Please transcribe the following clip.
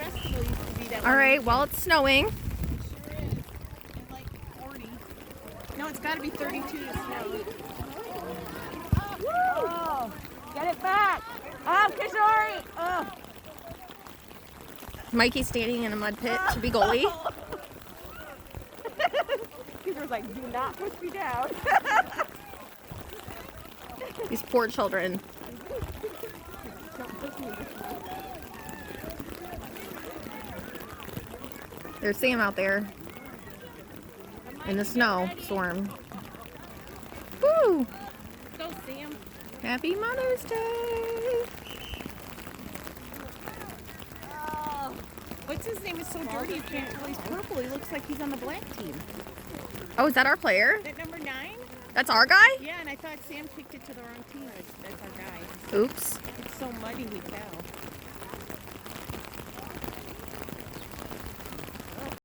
festival used to be that All right, well, it's snowing. It sure is. And like 40. No, it's got to be 32 to snow. Oh, get it back. Oh, Kishori. Oh. Mikey's standing in a mud pit to be goalie. Kishore's like, do not push me down. These poor children. There's Sam out there in the snowstorm. Woo! Go, Sam. Happy Mother's Day! Oh. What's his name? Is so dirty you can't tell he's purple. He looks like he's on the black team. Oh, is that our player? That number 9? That's our guy? Yeah, and I thought Sam kicked it to the wrong team. That's our guy. Oops. It's so muddy we fell.